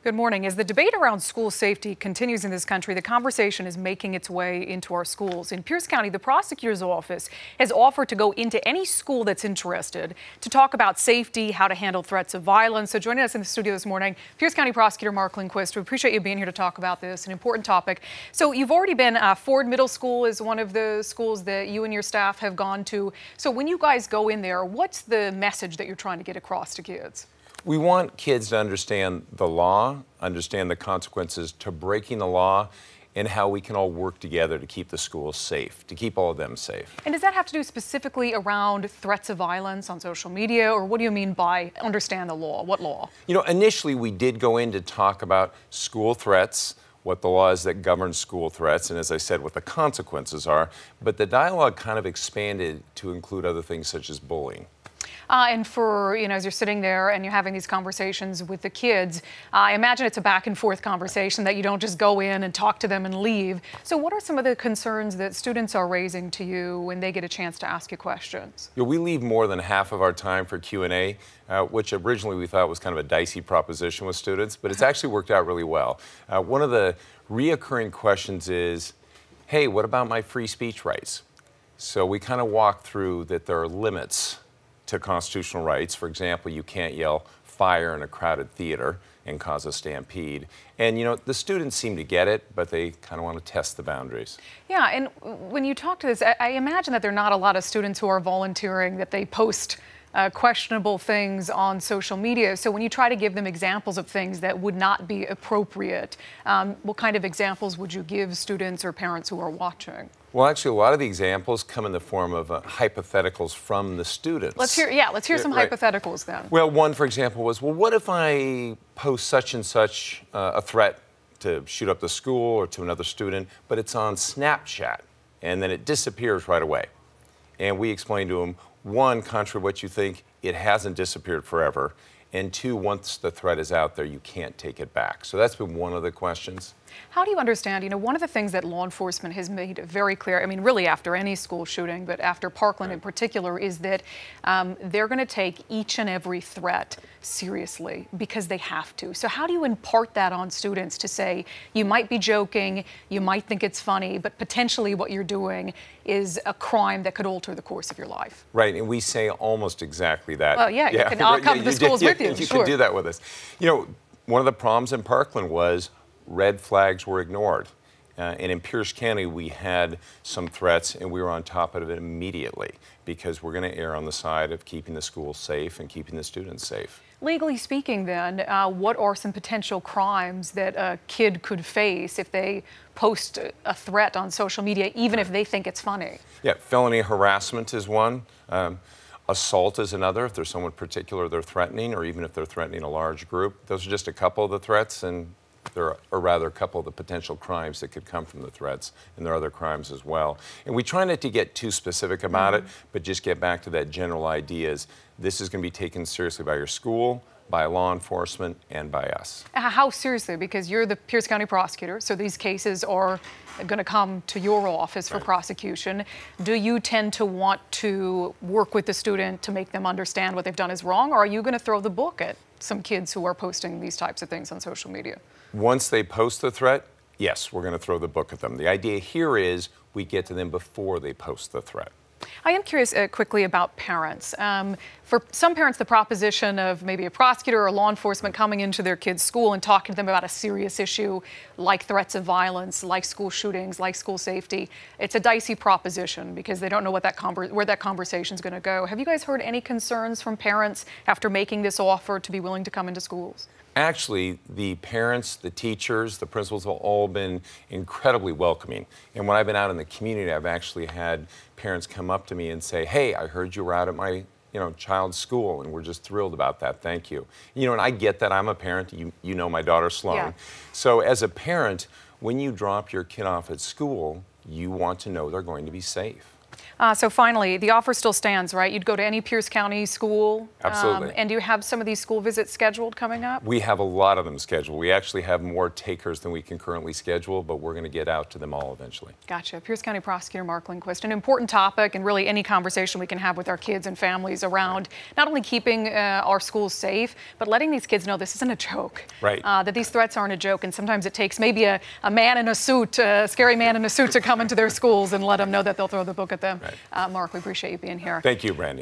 Good morning. As the debate around school safety continues in this country, the conversation is making its way into our schools. In Pierce County, the prosecutor's office has offered to go into any school that's interested to talk about safety, how to handle threats of violence. So joining us in the studio this morning, Pierce County Prosecutor Mark Lindquist. We appreciate you being here to talk about this, an important topic. So you've already been, Ford Middle School is one of the schools that you and your staff have gone to. So when you guys go in there, what's the message that you're trying to get across to kids? We want kids to understand the law, understand the consequences to breaking the law, and how we can all work together to keep the schools safe, to keep all of them safe. And does that have to do specifically around threats of violence on social media, or what do you mean by understand the law? What law? You know, initially we did go in to talk about school threats, what the law is that governs school threats, and as I said, what the consequences are, but the dialogue kind of expanded to include other things such as bullying. And for, as you're sitting there and you're having these conversations with the kids, I imagine it's a back and forth conversation that you don't just go in and talk to them and leave. So what are some of the concerns that students are raising to you when they get a chance to ask you questions? We leave more than half of our time for Q&A, which originally we thought was kind of a dicey proposition with students, but it's actually worked out really well. One of the reoccurring questions is, hey, what about my free speech rights? So we kind of walk through that there are limits to constitutional rights. For example, you can't yell fire in a crowded theater and cause a stampede. And the students seem to get it, but they kind of want to test the boundaries. Yeah, and when you talk to this, I imagine that there are not a lot of students who are volunteering, that they post questionable things on social media. So when you try to give them examples of things that would not be appropriate, what kind of examples would you give students or parents who are watching? Well, actually, a lot of the examples come in the form of hypotheticals from the students. Let's hear some hypotheticals then. Well, one, for example, was, well, what if I post such and such a threat to shoot up the school or to another student, but it's on Snapchat, and then it disappears right away? And we explained to them, one, contrary to what you think, it hasn't disappeared forever. And two, once the threat is out there, you can't take it back. So that's been one of the questions. How do you understand, one of the things that law enforcement has made very clear, I mean, really after any school shooting, but after Parkland in particular, is that they're going to take each and every threat seriously because they have to. So how do you impart that on students to say, you might be joking, you might think it's funny, but potentially what you're doing is a crime that could alter the course of your life? Right, and we say almost exactly that. Well, I'll come to the schools with you. You can do that with us. One of the problems in Parkland was red flags were ignored. And in Pierce County, we had some threats, and we were on top of it immediately because we're going to err on the side of keeping the schools safe and keeping the students safe. Legally speaking, then, what are some potential crimes that a kid could face if they post a threat on social media, even if they think it's funny? Yeah, felony harassment is one. Assault is another, if there's someone particular they're threatening, or even if they're threatening a large group. Those are just a couple of the threats, and there are rather a couple of the potential crimes that could come from the threats, and there are other crimes as well. And we try not to get too specific about it, but just get back to that general idea is this is going to be taken seriously by your school, by law enforcement, and by us. How seriously? Because you're the Pierce County prosecutor, so these cases are going to come to your office for prosecution. Do you tend to want to work with the student to make them understand what they've done is wrong, or are you going to throw the book at some kids who are posting these types of things on social media? Once they post the threat, yes, we're going to throw the book at them. The idea here is we get to them before they post the threat. I am curious quickly about parents. For some parents, the proposition of maybe a prosecutor or law enforcement coming into their kid's school and talking to them about a serious issue like threats of violence, like school shootings, like school safety, it's a dicey proposition because they don't know what where that conversation is going to go. Have you guys heard any concerns from parents after making this offer to be willing to come into schools? Actually, the parents, the teachers, the principals have all been incredibly welcoming. And when I've been out in the community, I've actually had parents come up to me and say, hey, I heard you were out at my child's school, and we're just thrilled about that. Thank you. And I get that. I'm a parent. You know my daughter, Sloan. Yeah. So as a parent, when you drop your kid off at school, you want to know they're going to be safe. So finally, the offer still stands, right? You'd go to any Pierce County school. Absolutely. And do you have some of these school visits scheduled coming up? We have a lot of them scheduled. We actually have more takers than we can currently schedule, but we're going to get out to them all eventually. Gotcha. Pierce County Prosecutor Mark Lindquist, an important topic, and really any conversation we can have with our kids and families around not only keeping our schools safe, but letting these kids know this isn't a joke. Right. That these threats aren't a joke, and sometimes it takes maybe a man in a suit, a scary man in a suit to come into their schools and let them know that they'll throw the book at them. Right. Mark, we appreciate you being here. Thank you, Brandy.